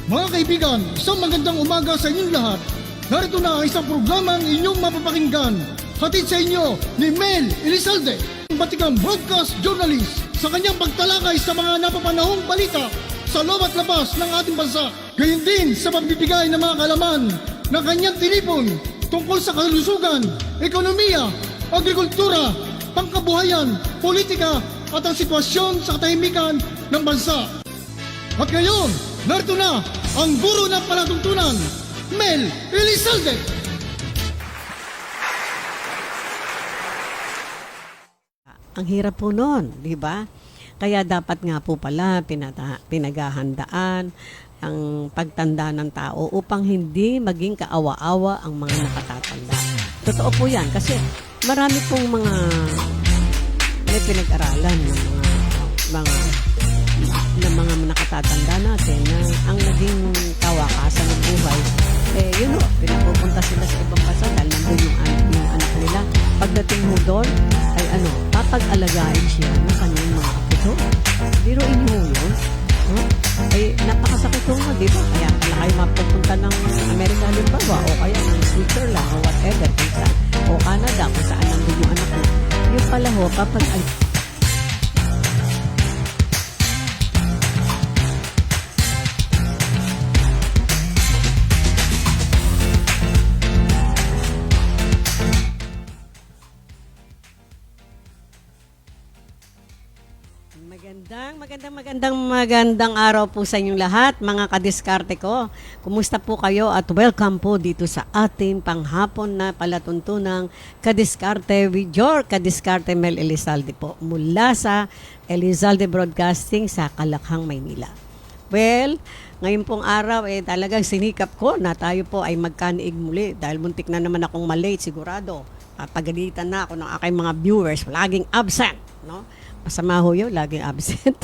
Mga kaibigan, isang magandang umaga sa inyong lahat. Narito na ang isang programang inyong mapapakinggan. Hatid sa inyo ni Mel Elizalde, batikang broadcast journalist, sa kanyang pagtalakay sa mga napapanahong balita sa loob at labas ng ating bansa. Gayon din sa pagbibigay ng mga kalaman na kanyang tinipon tungkol sa kalusugan, ekonomiya, agrikultura, pangkabuhayan, politika at ang sitwasyon sa katahimikan ng bansa. At ngayon, narito na ang guro ng palatuntunan, Mel Elizalde. Ang hirap po nun, di ba? Kaya dapat nga po pala pinaghahandaan ang pagtanda ng tao upang hindi maging kaawa-awa ang mga nakatatanda. Totoo po yan kasi marami pong mga may pinag-aralan ng mga nakatatanda natin na ang naging kawakasan ng buhay, pinapupunta sila sa ibang bansa dahil nandun yung anak nila. Pagdating mo doon, ay papag-alagain siya ng kanyang mga apo. Biruin mo yun. No? Ay, napakasakit ko nga, di ba? Kaya pala kayo mapupunta ng Amerika halimbawa, o kaya ng Switzerland, o whatever, o Canada, kung saan nandun yung anak mo. Yung pala ho, Magandang araw po sa inyong lahat, mga kadiskarte ko. Kumusta po kayo at welcome po dito sa ating panghapon na palatuntunang Kadiskarte with your Kadiskarte Mel Elizalde po mula sa Elizalde Broadcasting sa Kalakhang, Maynila. Well, ngayon pong araw talagang sinikap ko na tayo po ay magkaniig muli dahil muntik na naman akong malate sigurado. Papagalitan na ako ng aking mga viewers, laging absent, no? Masama ho yun, laging absent.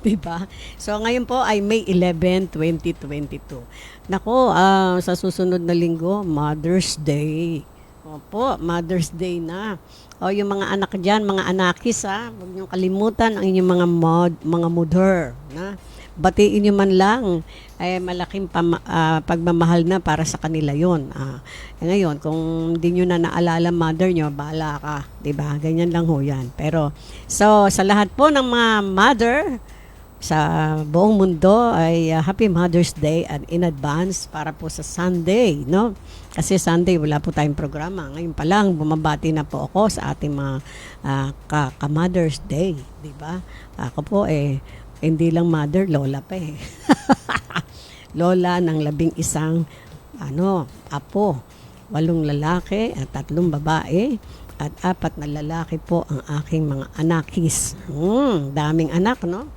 Diba? So, ngayon po ay May 11, 2022. Nako, sa susunod na linggo, Mother's Day. Opo, Mother's Day na. O, yung mga anak dyan, mga anakis, huwag niyong kalimutan ang inyong mga mother. Na? Batiin niyo man lang, malaking pagmamahal na para sa kanila yon. Ngayon, kung hindi nyo na naalala mother nyo, bahala ka. Diba? Ganyan lang ho yan. Pero, so, sa lahat po ng mga mother sa buong mundo ay Happy Mother's Day and in advance para po sa Sunday, no? Kasi Sunday wala po tayong programa. Ngayon pa lang, bumabati na po ako sa ating mga ka-Mother's Day. Diba? Ako po hindi lang mother, lola pa Lola ng 11 apo, 8 lalaki at 3 babae at 4 na lalaki po ang aking mga anakis. Daming anak, no?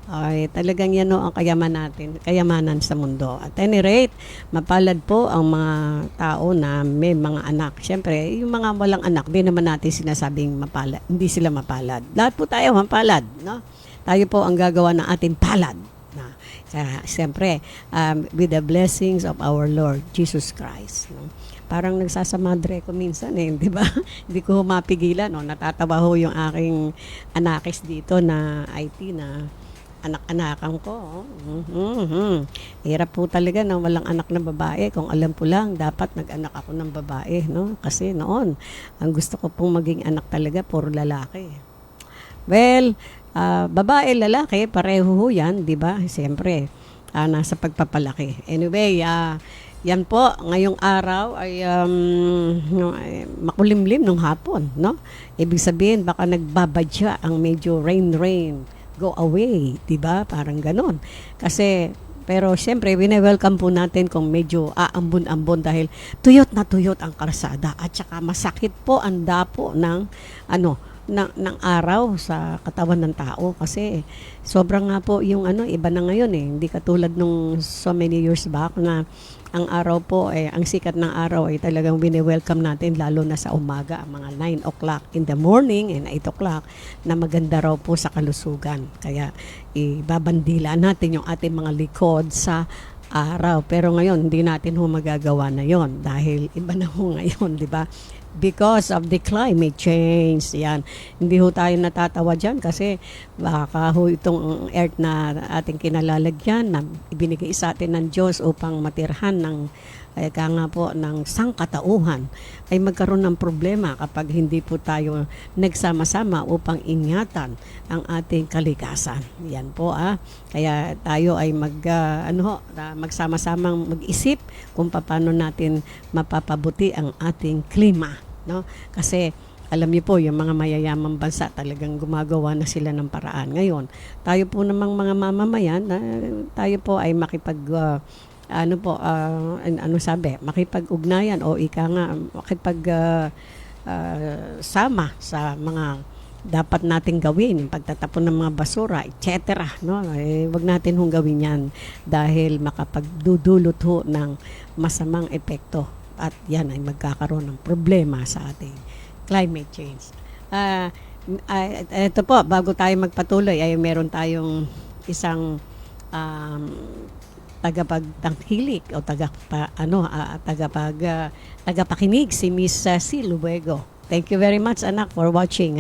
Ay, talagang yan ang kayamanan sa mundo. At any rate, mapalad po ang mga tao na may mga anak. Siyempre, yung mga walang anak, di naman natin sinasabing mapalad. Hindi sila mapalad. Lahat po tayo mapalad, no? Tayo po ang gagawa ng ating palad. Siyempre, with the blessings of our Lord Jesus Christ. No? Parang nagsasamadre ko minsan di ba? Hindi ko mapigilan. No? Natatawa ho yung aking anakis dito na IT na anak-anakan ko. Hirap po talaga na walang anak na babae. Kung alam ko lang, dapat nag-anak ako ng babae. No? Kasi noon, ang gusto ko pong maging anak talaga, puro lalaki. Well, babae, lalaki, pareho yan, di ba? Siyempre, nasa pagpapalaki. Anyway, yan po, ngayong araw ay makulimlim nung hapon, no? Ibig sabihin, baka nagbabadya ang medyo rain, go away, di ba? Parang ganon. Kasi, pero siyempre, wine-welcome po natin kung medyo aambon-ambon dahil tuyot na tuyot ang karsada at saka masakit po ang dapo ng ng araw sa katawan ng tao kasi sobrang nga po yung iba na ngayon hindi katulad nung so many years back na ang araw po ang sikat ng araw ay talagang wini-welcome natin lalo na sa umaga mga 9 o'clock in the morning and 8 o'clock na maganda raw po sa kalusugan kaya ibabandila natin yung ating mga likod sa araw. Pero ngayon, hindi natin magagawa na yon dahil iba na ngayon, di ba? because of the climate change. Yan. Hindi ho tayo natatawa dyan kasi baka ho itong earth na ating kinalalagyan na ibinigay sa atin ng Diyos upang matirhan ng kaya nga po ng sangkatauhan ay magkaroon ng problema kapag hindi po tayo nagsama-sama upang ingatan ang ating kalikasan. Yan po Kaya tayo ay magsama-samang mag-isip kung paano natin mapapabuti ang ating klima, no? Kasi alam niyo po, yung mga mayayamang bansa talagang gumagawa na sila ng paraan. Ngayon, tayo po namang mga mamamayan, tayo po ay makipag-ugnayan o sama sa mga dapat nating gawin, yung pagtatapon ng mga basura, etc. No? Wag natin hong gawin yan dahil makapagdudulot ho ng masamang epekto at yan ay magkakaroon ng problema sa ating climate change. Ito po, bago tayo magpatuloy ay meron tayong isang tagapagtangkilik o tagapakinig si Miss C. Luego. Thank you very much anak for watching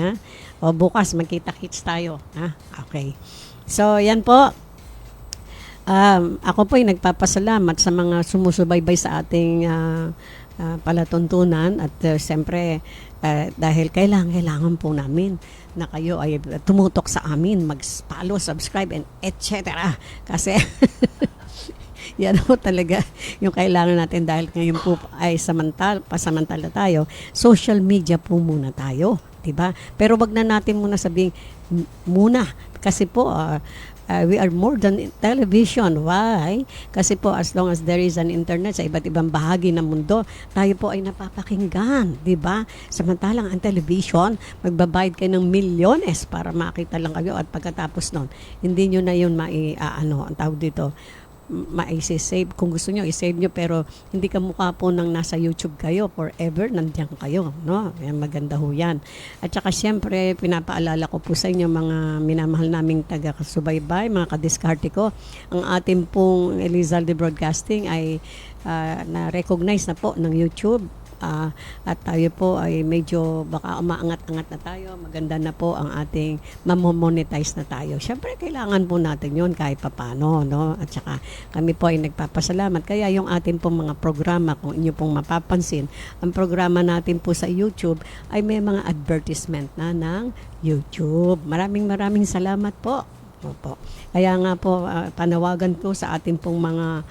O bukas magkita-kits tayo Okay. So yan po. Ako po ay nagpapasalamat sa mga sumusubaybay sa ating palatuntunan at siyempre dahil kailangan po namin na kayo ay tumutok sa amin, mag-follow, subscribe, and etc. Kasi yan po talaga yung kailangan natin dahil ngayon po ay pasamantala tayo. Social media po muna tayo, diba? Pero wag na natin muna sabihin muna kasi po we are more than television. Why? Kasi po as long as there is an internet sa iba't ibang bahagi ng mundo, tayo po ay napapakinggan, di ba? Samantalang ang television, magbabayad kayo ng milyones para makita lang kayo at pagkatapos nun, hindi nyo na yun ang tawag dito, maisisave. Kung gusto nyo, isave nyo, pero hindi kamukha po nang nasa YouTube kayo, forever, nandiyan kayo, no? Yan, maganda ho yan. At saka siyempre, pinapaalala ko po sa inyo, mga minamahal naming taga-subaybay, mga kadiskarte ko, ang ating pong Elizalde Broadcasting ay na-recognize na po ng YouTube. At tayo po ay medyo baka umaangat-angat na tayo, maganda na po ang ating mamomonetize na tayo. Siyempre kailangan po natin yun kahit papano, no? At saka kami po ay nagpapasalamat. Kaya yung ating pong mga programa, kung inyo pong mapapansin, ang programa natin po sa YouTube ay may mga advertisement na ng YouTube. Maraming salamat po. Opo. Kaya nga po panawagan ko sa ating pong mga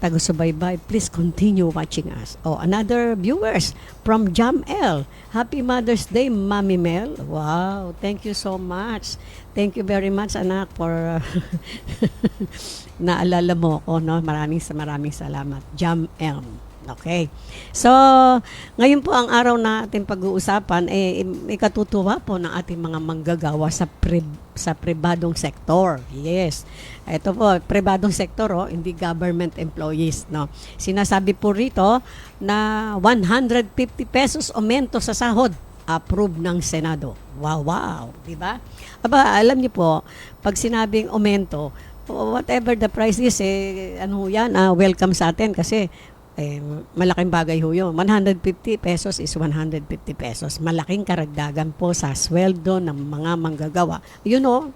taga-subaybay, please continue watching us. Another viewers from Jam L. Happy Mother's Day, Mami Mel. Wow, thank you so much. Thank you very much, anak, for naalala mo ko, no? Maraming salamat. Jam L. Okay. So, ngayon po ang araw na ating pag-uusapan ikatutuwa po ng ating mga manggagawa sa pribadong sektor. Yes. Ito po, pribadong sektor, hindi government employees, no. Sinasabi po rito na 150 pesos aumento sa sahod, approve ng Senado. Wow, 'di ba? Alam niyo po, pag sinabing aumento, whatever the price is, welcome sa atin kasi malaking bagay ho yun. 150 pesos is 150 pesos. Malaking karagdagan po sa sweldo ng mga manggagawa.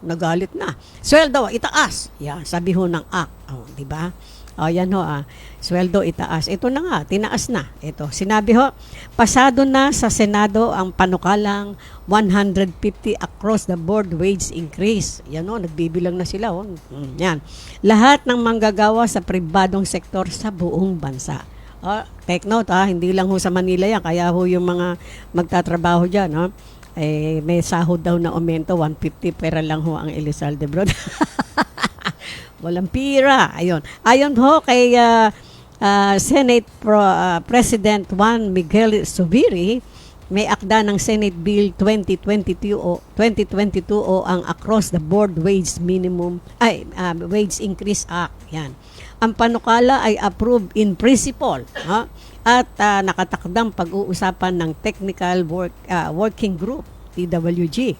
Nagalit na. Sweldo, itaas. Yeah, sabi ho ng ACT. Di ba? Yan ho, sweldo itaas. Ito na nga, tinaas na. Ito, sinabi ho, pasado na sa Senado ang panukalang 150 across the board wage increase. Yan ho, nagbibilang na sila. Yan. Lahat ng manggagawa sa pribadong sektor sa buong bansa. Take note, hindi lang ho sa Manila yan. Kaya ho yung mga magtatrabaho dyan, may sahod daw na aumento, 150, pera lang ho ang Elizalde Broad. Walang pira. Ayon ho kay Senate President Juan Miguel Zubiri, may akda ng Senate Bill 2022 o ang Across the Board Wage Increase Act. Yan. Ang panukala ay approved in principle at nakatakdang pag-uusapan ng Technical Working Group, TWG.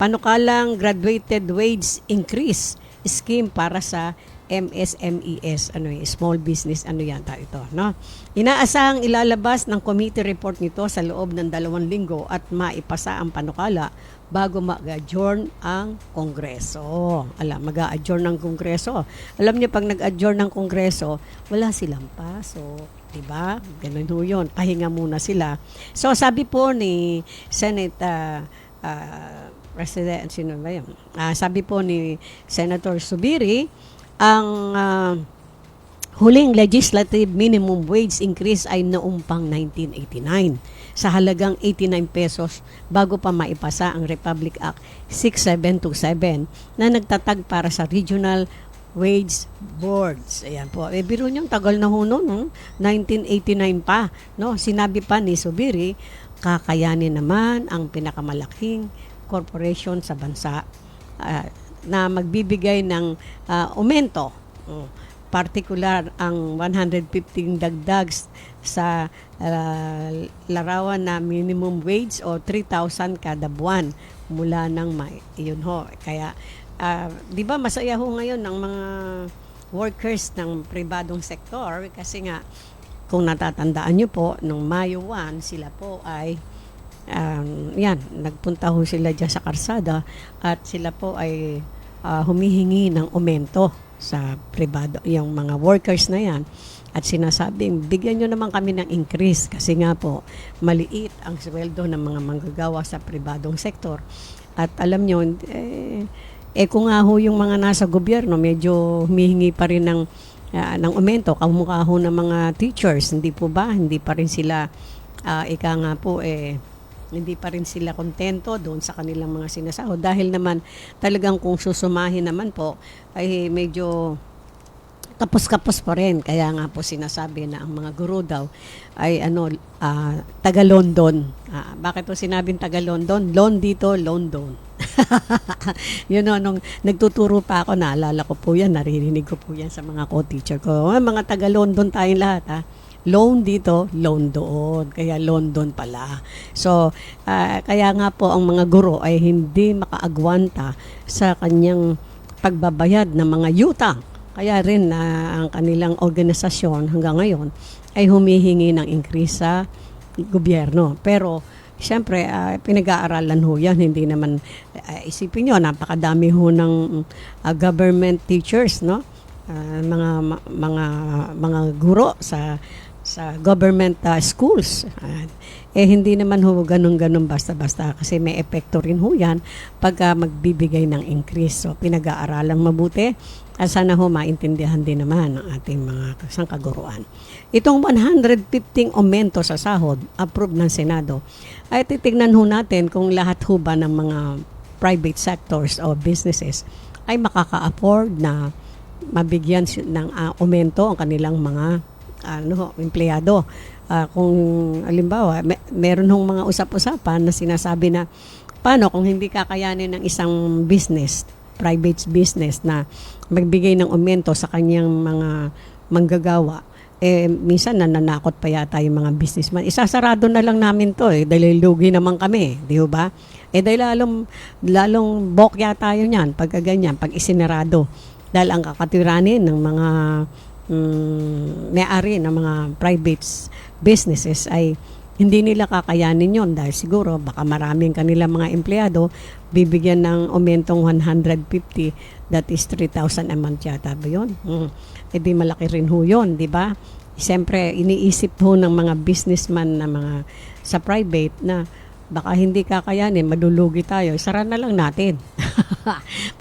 Panukalang Graduated Wage Increase Scheme para sa MSMES, small business, yata ito, no? Inaasahang ilalabas ng committee report nito sa loob ng 2 linggo at maipasa ang panukala bago mag-adjourn ang Kongreso. Mag-a-adjourn ng Kongreso. Alam niyo, pag nag-adjourn ng Kongreso, wala silang pasok. Diba? Ganun ho yun. Pahinga muna sila. So, sabi po ni Senate President, sino ba yun? Sabi po ni Senator Zubiri, ang huling legislative minimum wage increase ay noong pang 1989 sa halagang 89 pesos bago pa maipasa ang Republic Act 6727 na nagtatag para sa regional wage boards. Ayan po. Biro niyong tagal na ho no? 1989 pa. No? Sinabi pa ni Zubiri, kakayanin naman ang pinakamalaking corporation sa bansa na magbibigay ng aumento. Particular ang 115 dagdag sa larawan na minimum wage o 3,000 kada buwan mula ng May. Yun ho. Kaya, di ba masaya ho ngayon ng mga workers ng pribadong sektor kasi nga, kung natatandaan nyo po, nung Mayo 1, sila po ay nagpunta ho sila dyan sa karsada at sila po ay humihingi ng aumento sa pribado, yung mga workers na yan, at sinasabing bigyan nyo naman kami ng increase kasi nga po maliit ang sweldo ng mga manggagawa sa pribadong sektor. At alam nyo, kung nga ho yung mga nasa gobyerno medyo humihingi pa rin ng aumento, kamukha ho ng mga teachers, hindi po ba? Hindi pa rin sila hindi pa rin sila kontento doon sa kanilang mga sinasahod dahil naman talagang kung susumahin naman po ay medyo kapos-kapos pa rin. Kaya nga po sinasabi na ang mga guro daw ay taga London. Bakit po sinabing taga London? Loan dito, loan doon. Yun nung nagtuturo pa ako, naalala ko po yan, naririnig ko po yan sa mga co-teacher ko. Mga taga London tayong lahat loan dito, loan doon. Kaya London pala. So, kaya nga po ang mga guro ay hindi makaagwanta sa kanyang pagbabayad ng mga utang. Kaya rin na ang kanilang organisasyon hanggang ngayon ay humihingi ng increase sa gobyerno. Pero, siyempre, pinag-aaralan ho yan. Hindi naman, isipin nyo, napakadami ho ng government teachers, no? Mga guro sa government schools. Hindi naman ho ganun basta-basta kasi may epekto rin ho yan pagka magbibigay ng increase. So, pinag-aaralang mabuti at sana ho maintindihan din naman ng ating mga sangkaguruan. Itong 115 aumento sa sahod, approved ng Senado, ay titignan ho natin kung lahat ho ba ng mga private sectors o businesses ay makaka-afford na mabigyan ng aumento ang kanilang mga empleyado. Kung halimbawa, meron hong mga usap-usapan na sinasabi na paano kung hindi kakayanin ng isang business, private business na magbigay ng aumento sa kanyang mga manggagawa, minsan nananakot pa yata yung mga businessman. Isasarado na lang namin to dahil lugi naman kami, di ba? Dahil lalong bok yata yun yan, pagka ganyan, pag isinarado. Dahil ang kakatiranin ng mga may-ari ng mga private businesses ay hindi nila kakayanin yon dahil siguro baka maraming kanilang mga empleyado bibigyan ng aumentong 150, that is 3,000 a month yata ba yun? Di malaki rin ho yun, di ba? Siyempre, iniisip ho ng mga businessman na mga sa private na baka hindi kakayanin, madulugi tayo, isara na lang natin.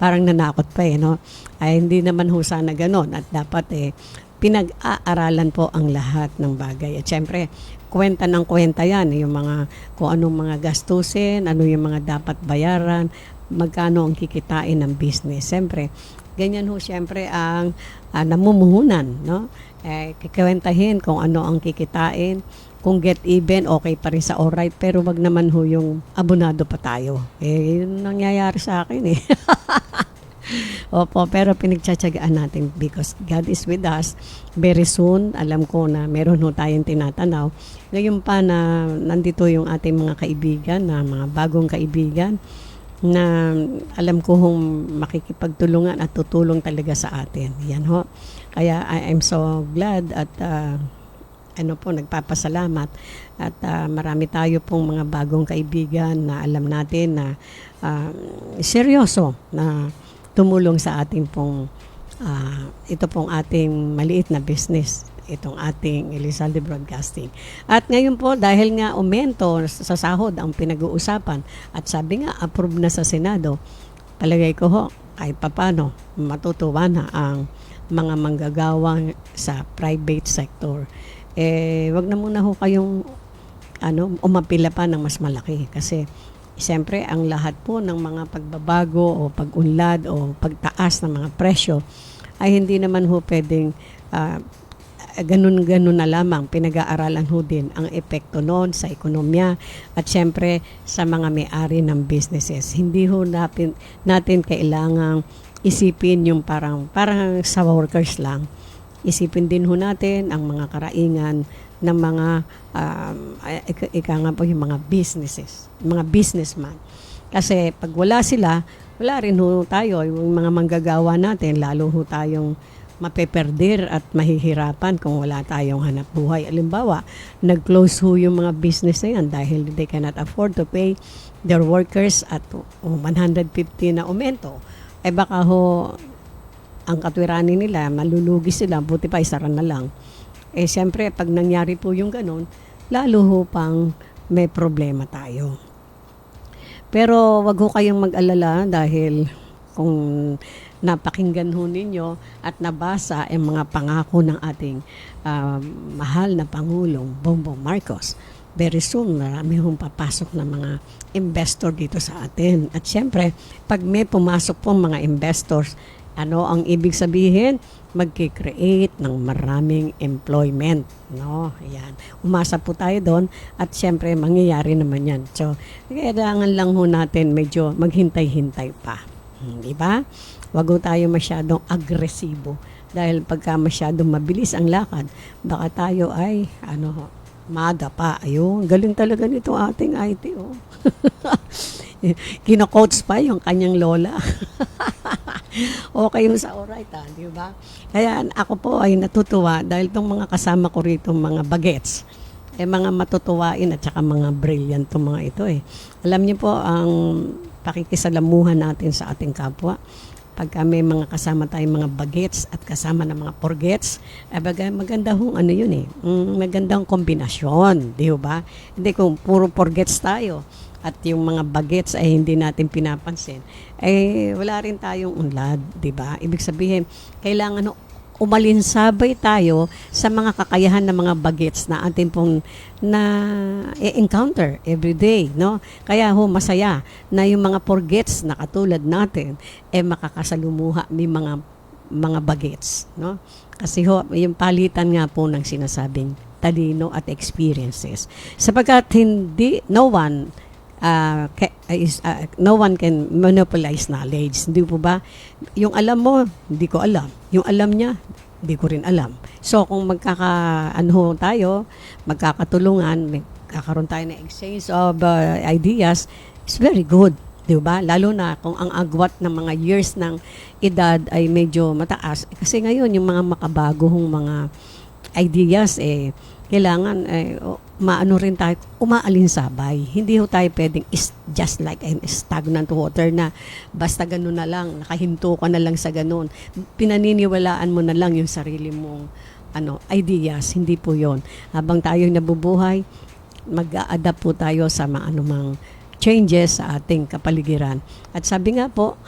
Parang nanakot pa no? Ay hindi naman ho sana ganon at dapat pinag-aaralan po ang lahat ng bagay. At syempre, kwenta ng kwenta yan, yung mga, kung anong mga gastusin, ano yung mga dapat bayaran, magkano ang kikitain ng business. Syempre, ganyan ho syempre ang namumuhunan, no? Kikwentahin kung ano ang kikitain, kung get even, okay pa rin sa alright, pero wag naman ho yung abonado pa tayo. Yun nangyayari sa akin Opo, pero pinagtsatsagaan natin because God is with us. Very soon, alam ko na meron ho tayong tinatanaw. Ngayon pa na nandito yung ating mga kaibigan, na mga bagong kaibigan, na alam ko hong makikipagtulungan at tutulong talaga sa atin. Yan ho. Kaya I'm so glad at nagpapasalamat at marami tayo pong mga bagong kaibigan na alam natin na seryoso na tumulong sa ating pong ito pong ating maliit na business, itong ating Elizalde Broadcasting. At ngayon po, dahil nga aumento sa sahod ang pinag-uusapan at sabi nga approve na sa Senado, palagay ko ho, kahit papano matutuwa na ang mga manggagawang sa private sector. Wag na muna ho kayong umapila pa ng mas malaki kasi siyempre ang lahat po ng mga pagbabago o pag-unlad o pagtaas ng mga presyo ay hindi naman ho pwedeng ganun-ganun na lamang. Pinag-aaralan ho din ang epekto noon sa ekonomiya at siyempre sa mga may-ari ng businesses. Hindi ho natin kailangang isipin yung parang sa workers lang. Isipin din ho natin ang mga karaingan ng mga ika nga po yung mga businesses, mga businessman. Kasi pag wala sila, wala rin ho tayo, yung mga manggagawa natin, lalo ho tayong mapeperder at mahihirapan kung wala tayong hanap buhay. Halimbawa, nag-close ho yung mga business na yan dahil they cannot afford to pay their workers at 150 na aumento. Baka ho, ang katwiranin nila, malulugi sila, buti pa isara na lang. Siyempre, pag nangyari po yung ganun, lalo ho pang may problema tayo. Pero wag ho kayong mag-alala dahil kung napakinggan ho ninyo at nabasa ang mga pangako ng ating mahal na Pangulong Bongbong Marcos, very soon marami hong papasok na mga investor dito sa atin. At siyempre, pag may pumasok pong mga investors, ano ang ibig sabihin? Magki-create ng maraming employment. No? Ayan. Umasa po tayo doon at siyempre mangyayari naman yan. So, kailangan lang ho natin medyo maghintay-hintay pa. Diba? Wag ho tayo masyadong agresibo. Dahil pagka masyadong mabilis ang lakad, baka tayo ay maga pa. Ayun, galing talaga nito ating IT. Oh. Kino-coach pa yung kanyang lola. Okay yung sa alright, di ba? Kaya ako po ay natutuwa dahil itong mga kasama ko rito, mga bagets, mga matutuwain at saka mga brilliant itong mga ito Alam niyo po, ang pakikisalamuhan natin sa ating kapwa, pagka may mga kasama tayong mga bagets at kasama ng mga porgets, maganda hong yun magandang kombinasyon, di ba? Hindi kung puro porgets tayo, at yung mga bagets ay hindi natin pinapansin, wala rin tayong unlad, di ba? Ibig sabihin, kailangan umalinsabay tayo sa mga kakayahan ng mga bagets na ating pong encounter every day, no? Kaya masaya na yung mga porgets na katulad natin, makakasalumuha may mga bagets, no? Kasi yung palitan nga po ng sinasabing talino at experiences. Sapagkat no one can monopolize knowledge. Hindi po ba? Yung alam mo, hindi ko alam. Yung alam niya, hindi ko rin alam. So, kung tayo, magkakatulungan, magkakaroon tayo ng exchange of ideas, it's very good. Di ba? Lalo na kung ang agwat ng mga years ng edad ay medyo mataas. Kasi ngayon, yung mga makabagong mga ideas, kailangan rin tayo umaalinsabay. Hindi ho tayo pwedeng just like stagnant water na basta ganun na lang, nakahinto ka na lang sa ganun. Pinaniniwalaan mo na lang yung sarili mong ideas. Hindi po yon. Habang tayo nabubuhay, mag-a-adapt po tayo sa anumang changes sa ating kapaligiran. At sabi nga po,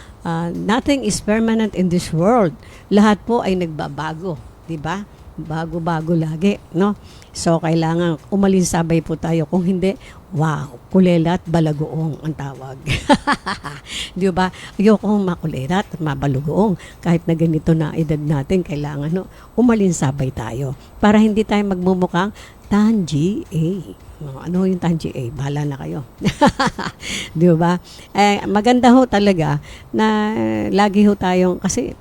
nothing is permanent in this world. Lahat po ay nagbabago. Diba? Bago-bago lagi, no? So, kailangan umalinsabay po tayo. Kung hindi, wow, kulela at balagoong ang tawag. Di ba? Ayokong makulela at mabalugoong. Kahit na ganito na edad natin, kailangan umalinsabay tayo. Para hindi tayo magmumukhang Tangi A. Ano yung Tangi A? Bahala na kayo. Di ba? Maganda ho talaga na lagi ho tayong, kasi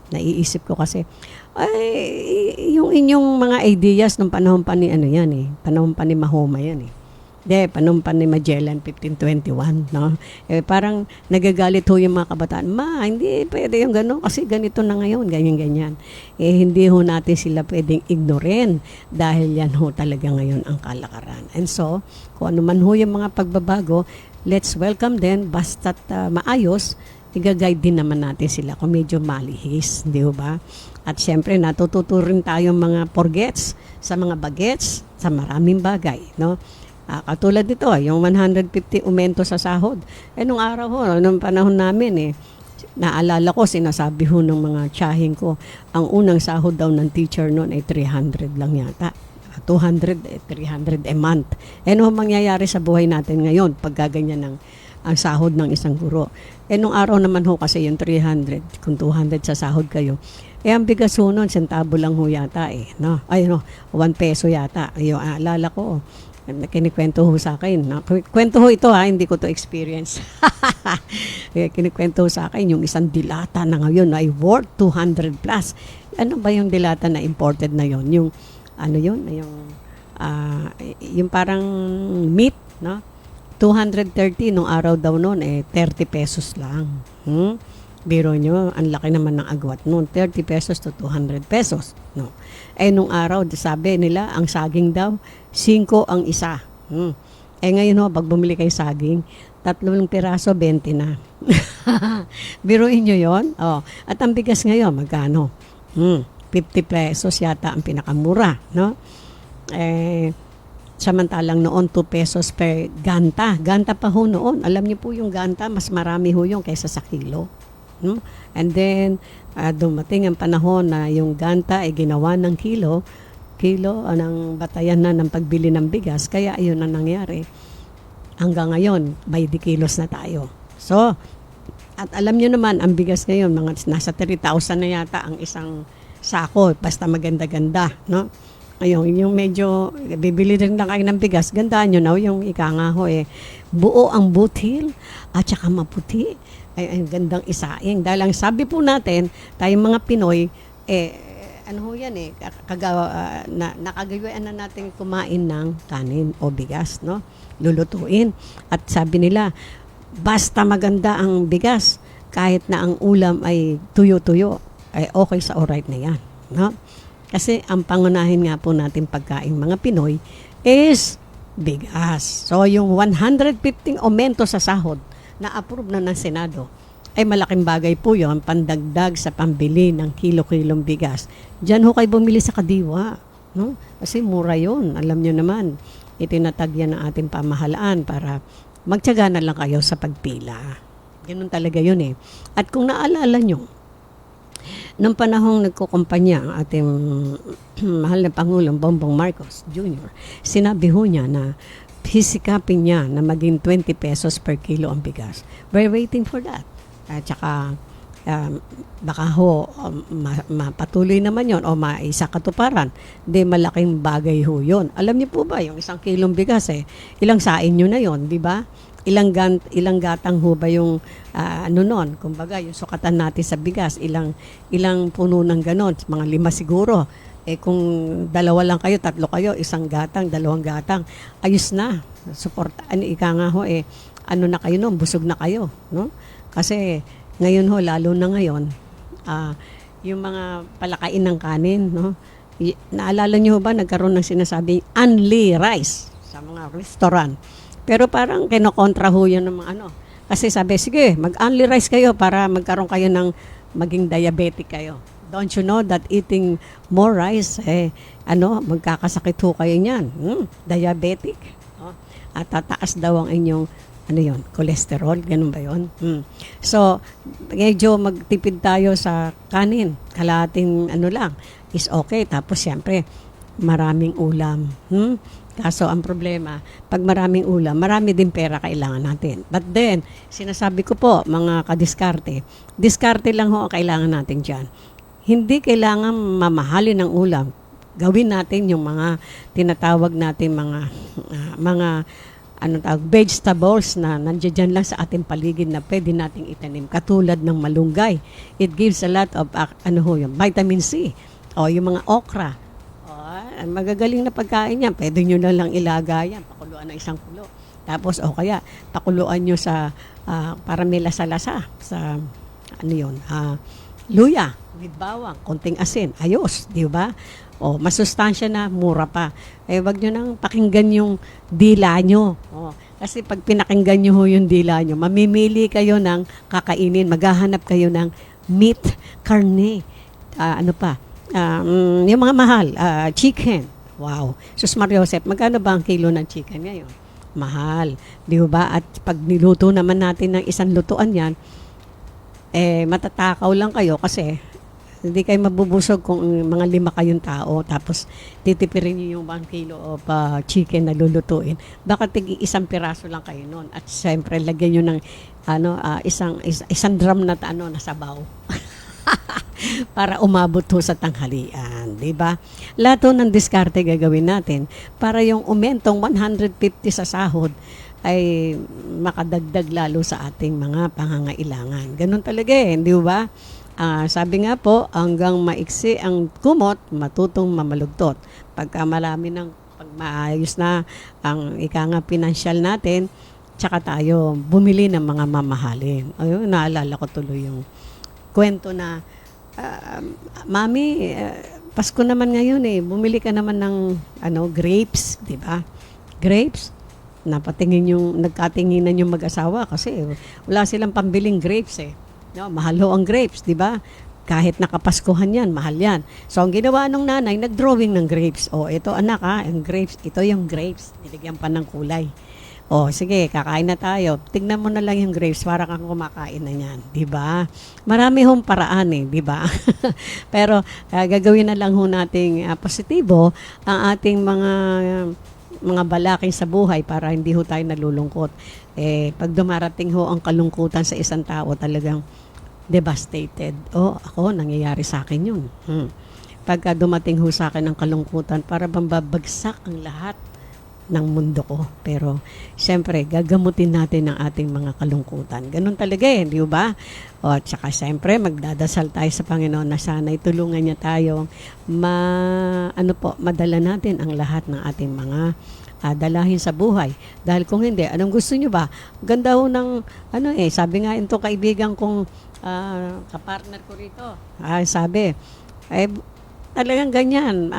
naiisip ko kasi, yung inyong mga ideas nung panahon pa ni panahon pa ni Mahoma yan Panumpan ni Magellan 1521, no? Parang nagagalit ho yung mga kabataan, hindi pwede yung gano'n kasi ganito na ngayon, ganyan-ganyan. Hindi ho natin sila pwedeng ignorin dahil yan ho talaga ngayon ang kalakaran. And so, kung ano man ho yung mga pagbabago, let's welcome them, basta't maayos, i-guide din naman natin sila kung medyo malihis, di ba? At syempre, natututo rin tayong mga forgets sa mga bagets, sa maraming bagay, no? Katulad nito, yung 150 aumento sa sahod. Nung araw ho, nung panahon namin naalala ko, sinasabi ho ng mga tiyahing ko, ang unang sahod daw ng teacher noon ay 300 lang yata. 200, 300 a month. Ano mangyayari sa buhay natin ngayon pag gaganyan ang sahod ng isang guro? Nung araw naman ho kasi yung 300, kung 200 sa sahod kayo, ang bigas ho noon, sentabo lang ho yata no? 1 peso yata. Yung alala ko, kinikwento ho sa akin. No? Kwento ho ito hindi ko to experience. Kinikwento ho sa akin, yung isang dilata na ngayon ay worth 200 plus. Ano ba yung dilata na imported na yon? Yung, yung parang meat, no? 230 nung araw daw noon, 30 pesos lang. Biro nyo, ang laki naman ng agwat noon, 30 pesos to 200 pesos. No? Nung araw, sabi nila, ang saging daw, 5 ang isa. Ngayon pag bumili kayo saging, 3 piraso, 20 na. Biruin nyo yun? At ang bigas ngayon, magkano? 50 pesos yata ang pinakamura. No? Samantalang noon, 2 pesos per ganta. Ganta pa ho noon. Alam niyo po yung ganta, mas marami ho yung kaysa sa kilo. And then, dumating ang panahon na yung ganta ay ginawa ng kilo ng batayan na ng pagbili ng bigas, kaya ayun ang nangyari. Hanggang ngayon, by the kilos na tayo. So, at alam nyo naman, ang bigas ngayon, mga nasa 3,000 na yata ang isang sako, basta maganda-ganda, no? Ayun, yung medyo, bibili rin lang kayo ng bigas, gandaan nyo na, yung ika nga ho buo ang butil, at saka maputi, ay gandang isaing. Dahil ang sabi po natin, tayong mga Pinoy, nakagayuan na natin kumain ng kanin o bigas, no? Lulutuin. At sabi nila, basta maganda ang bigas, kahit na ang ulam ay tuyo-tuyo, ay okay sa alright na yan, no? Kasi ang pangunahin nga po natin pagkain mga Pinoy is bigas. So yung 115 aumento sa sahod na approve na ng Senado, ay malaking bagay po yun, pandagdag sa pambili ng kilo-kilong bigas. Diyan ho kayo bumili sa Kadiwa, no? Kasi mura yun. Alam nyo naman, itinatag yan ng ating pamahalaan para magtiyaga na lang kayo sa pagpila. Ganun talaga yun At kung naalala nyo, nung panahong nagkukumpanya ang ating mahal na Pangulong Bongbong Marcos Jr., sinabi ho niya na hisikapin niya na maging 20 pesos per kilo ang bigas. We're waiting for that. At saka, baka ho, mapatuloy naman yon o maisa katuparan. Di malaking bagay ho yun. Alam niyo po ba, yung 1 kilong bigas ilang sain nyo na yon, di ba? Ilang gatang ho ba yung nun? Kumbaga, yung sukatan natin sa bigas, ilang puno ng ganon, mga 5 siguro. Kung 2 lang kayo, 3 kayo, 1 gatang, 2 gatang, ayos na. Ika nga ho na kayo nun, busog na kayo, no? Kasi ngayon ho, lalo na ngayon, yung mga palakain ng kanin, no? Naalala niyo ba, nagkaroon ng sinasabing only rice sa mga restaurant. Pero parang kinokontra ho yun ng mga Kasi sabi, sige, mag-only rice kayo para magkaroon kayo ng maging diabetic kayo. Don't you know that eating more rice, magkakasakit ho kayo niyan. Diabetic. At tataas daw ang inyong, cholesterol. Ganun ba yun? So, medyo magtipid tayo sa kanin. Kalahating lang is okay. Tapos, siyempre, maraming ulam. Kaso, ang problema, pag maraming ulam, marami din pera kailangan natin. But then, sinasabi ko po, mga diskarte lang ho ang kailangan natin dyan. Hindi kailangan mamahalin ng ulam. Gawin natin yung mga tinatawag natin mga vegetables na nandiyan lang sa ating paligid na pwede nating itanim. Katulad ng malunggay. It gives a lot of vitamin C. O yung mga okra. magagaling na pagkain yan. Pwede nyo na lang ilaga yan, pakuluan ng isang kulo. Tapos, o kaya, pakuluan nyo sa, para may lasa-lasa, sa, ano yun, luya, with bawang, konting asin, ayos, di ba? O, masustansya na, mura pa. Eh, wag nyo nang pakinggan yung dila nyo. O, kasi pag pinakinggan nyo yung dila nyo, mamimili kayo ng kakainin, maghahanap kayo ng meat, karne, ano pa, yung mga mahal, chicken. Wow. Sus Mariosep, magkano ba ang kilo ng chicken ngayon? Mahal. Di ba? At pag niluto naman natin ng isang lutuan yan, matatakaw lang kayo kasi hindi kayo mabubusog kung mga 5 kayong tao tapos titipirin nyo yung 1 kilo of chicken na lulutuin. Baka isang piraso lang kayo nun. At siyempre, lagyan nyo ng isang drum na na sabaw. Para umabot ho sa tanghalian, di ba? Lahat ho ng diskarte gagawin natin para yung umentong 150 sa sahod ay makadagdag lalo sa ating mga pangangailangan. Ganun talaga di ba? Sabi nga po, hanggang maiksi ang kumot, matutong mamalugtot. Pag maayos na ang pinansyal natin, tsaka tayo bumili ng mga mamahalin. Ayun, naalala ko tuloy yung kwento na, Mami, Pasko naman ngayon bumili ka naman ng grapes, di ba? Grapes. Nagkatinginan yung mag-asawa kasi wala silang pambiling grapes No, mahal ho ang grapes, di ba? Kahit nakapaskuhan yan, mahal yan. So, ang ginawa nung nanay, nag-drawing ng grapes. Ito anak ang grapes. Ito yung grapes. Niligyan pa ng kulay. Sige, kakain na tayo. Tignan mo na lang yung grapes para kang kumakain na yan. Diba? Marami hong paraan diba? Pero gagawin na lang ho nating positibo ang ating mga balakid sa buhay para hindi ho tayo nalulungkot. Pag dumarating ho ang kalungkutan sa isang tao, talagang devastated. Ako, nangyayari sa akin yun. Pagka dumating ho sa akin ang kalungkutan, para bang babagsak ang lahat ng mundo ko. Pero, siyempre, gagamutin natin ang ating mga kalungkutan. Ganun talaga di ba? At saka, siyempre, magdadasal tayo sa Panginoon na sana'y tulungan niya tayo madala natin ang lahat ng ating mga dalahin sa buhay. Dahil kung hindi, anong gusto nyo ba? Ganda ho ng, sabi nga ito kaibigan kong kapartner ko rito. Sabi, talagang ganyan.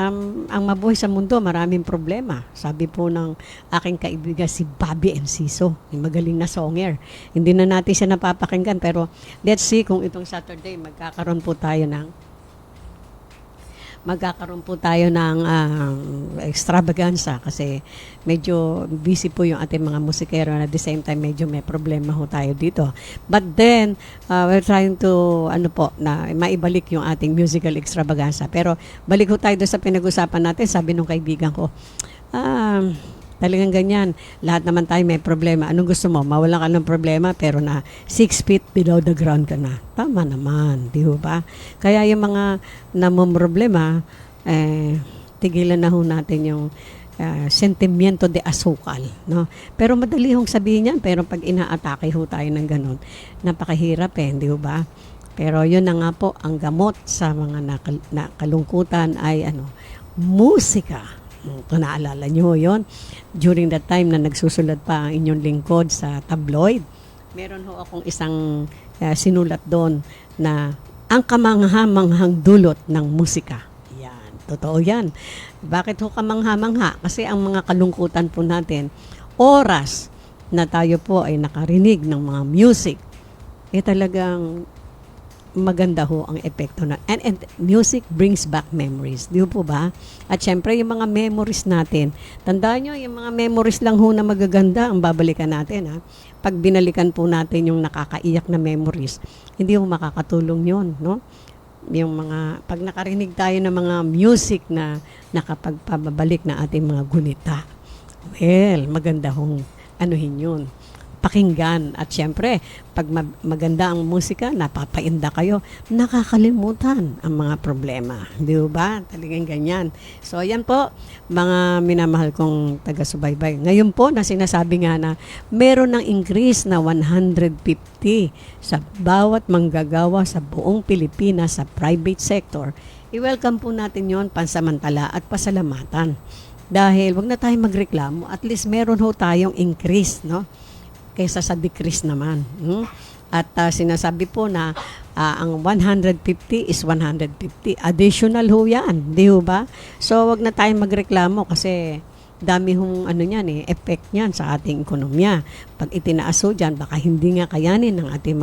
Ang mabuhay sa mundo, maraming problema. Sabi po ng aking kaibigan si Bobby Enciso, magaling na songer. Hindi na natin siya napapakinggan, pero let's see kung itong Saturday magkakaroon po tayo ng extravaganza kasi medyo busy po yung ating mga musikero and at the same time medyo may problema ho tayo dito. But then, we're trying to na maibalik yung ating musical extravaganza. Pero balik ho tayo doon sa pinag-usapan natin. Sabi nung kaibigan ko, talagang ganyan. Lahat naman tayo may problema. Anong gusto mo? Mawala ka ng problema pero na 6 feet below the ground ka na. Tama naman, di ba? Kaya yung mga namumroblema, tigilan na ho natin yung sentimiento de asukal. No? Pero madali hong sabihin yan. Pero pag inaatake ho tayo ng ganun, napakahirap di ba? Pero yun na nga po, ang gamot sa mga nakalungkutan ay musika. Kung naalala nyo yon, during that time na nagsusulat pa ang inyong lingkod sa tabloid, meron ho akong isang sinulat doon na ang kamangha-manghang dulot ng musika. Yan, totoo yan. Bakit ho kamangha-mangha? Kasi ang mga kalungkutan po natin, oras na tayo po ay nakarinig ng mga music, talagang maganda ho ang epekto na. And music brings back memories. Di po ba? At syempre, yung mga memories natin, tandaan nyo, yung mga memories lang ho na magaganda ang babalikan natin. Pag binalikan po natin yung nakakaiyak na memories, hindi ho makakatulong yun. No? Yung pag nakarinig tayo ng mga music na nakapagpabalik na ating mga gunita, well, maganda hong yun. Pakinggan. At syempre, pag maganda ang musika, napapainda kayo, nakakalimutan ang mga problema. Di ba? Talagang ganyan. So, ayan po, mga minamahal kong taga-subaybay. Ngayon po, na sinasabi nga na meron ng increase na 150 sa bawat manggagawa sa buong Pilipinas sa private sector. i-welcome po natin yon pansamantala at pasalamatan. Dahil wag na tayong magreklamo, at least meron ho tayong increase, no? Kaysa sa decrease naman. At sinasabi po na ang 150 is 150. Additional ho yan, di ho ba? So wag na tayong magreklamo kasi dami hong effect niyan sa ating ekonomiya. Pag itinaas ho dyan, baka hindi nga kayanin ng ating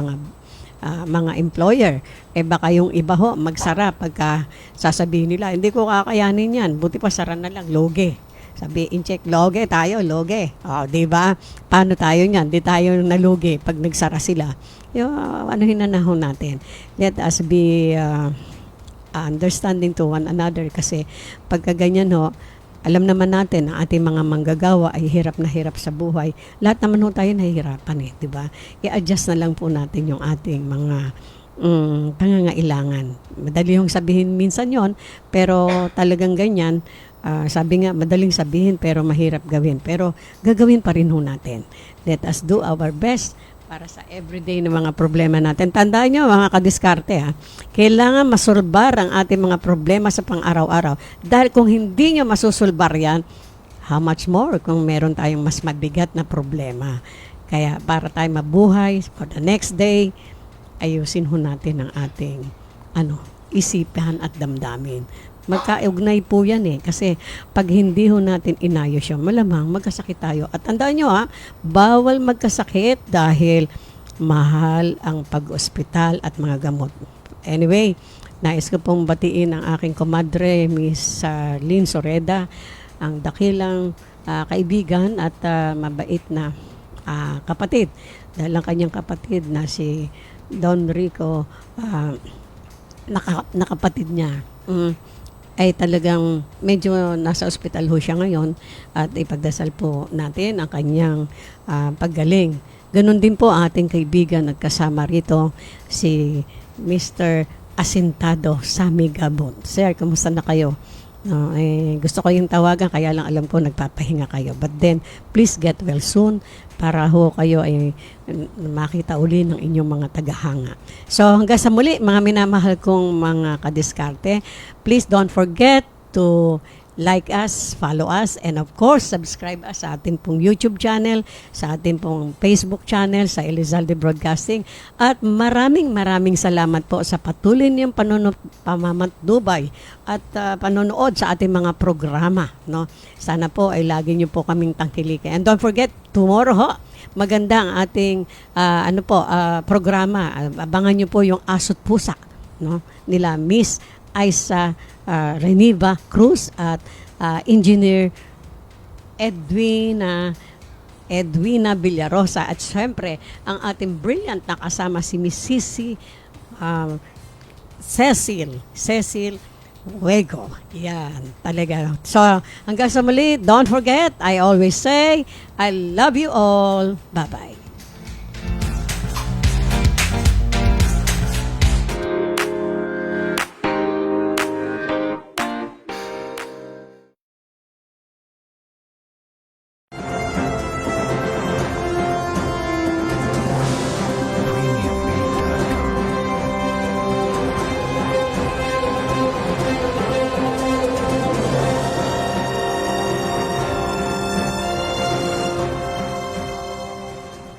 mga employer. Baka yung iba ho, magsara pagka sasabihin nila, hindi ko kakayanin yan, buti pa sara na lang, loge. Sabi, in-check, loge tayo, loge. Di ba? Paano tayo niyan? Di tayo nalugi pag nagsara sila. Hinanahon natin. Let us be understanding to one another kasi pagka ganyan ho, alam naman natin ang ating mga manggagawa ay hirap na hirap sa buhay. Lahat naman ho tayo nahihirapan di ba? I-adjust na lang po natin yung ating mga pangangailangan. Madali yung sabihin minsan yon, pero talagang ganyan, sabi nga, madaling sabihin pero mahirap gawin. Pero gagawin pa rin ho natin. Let us do our best para sa everyday na mga problema natin. Tandaan nyo mga kadiskarte kailangan masolbar ang ating mga problema sa pang-araw-araw. Dahil kung hindi nyo masusolbar yan, how much more kung meron tayong mas mabigat na problema. Kaya para tayo mabuhay for the next day, ayusin ho natin ang ating isipan at damdamin. Magkaugnay po yan kasi pag hindi ho natin inayos yan, malamang magkasakit tayo. At tandaan nyo bawal magkasakit dahil mahal ang pag-ospital at mga gamot. Anyway, nais ko pong batiin ang aking komadre, Miss Lynn Soreda, ang dakilang kaibigan at mabait na kapatid. Dahil ang kanyang kapatid na si Don Rico, nakapatid niya, ay talagang medyo nasa ospital ho siya ngayon at ipagdasal po natin ang kanyang paggaling. Ganon din po ating kaibigan at kasama rito si Mr. Asintado Sammy Gabon. Sir, kamusta na kayo? Gusto ko yung tawagan kaya lang alam ko nagpapahinga kayo. But then, please get well soon para ho kayo ay makita uli ng inyong mga tagahanga. So hanggang sa muli, mga minamahal kong mga kadiskarte, please don't forget to like us, follow us, and of course, subscribe us sa ating pong YouTube channel, sa ating pong Facebook channel, sa Elizalde Broadcasting. At maraming salamat po sa patuloy niyong pamamantubay at panonood sa ating mga programa. No? Sana po ay lagi niyo po kaming tangkilikin. And don't forget, tomorrow ho, maganda ang ating programa. Abangan niyo po yung Asot Pusa nila Miss Aisa Reniva Cruz at Engineer Edwina Villarosa at syempre ang ating brilliant na kasama si Miss Cecil Huego. Yan, talaga. So, hanggang sa muli, don't forget, I always say, I love you all. Bye-bye.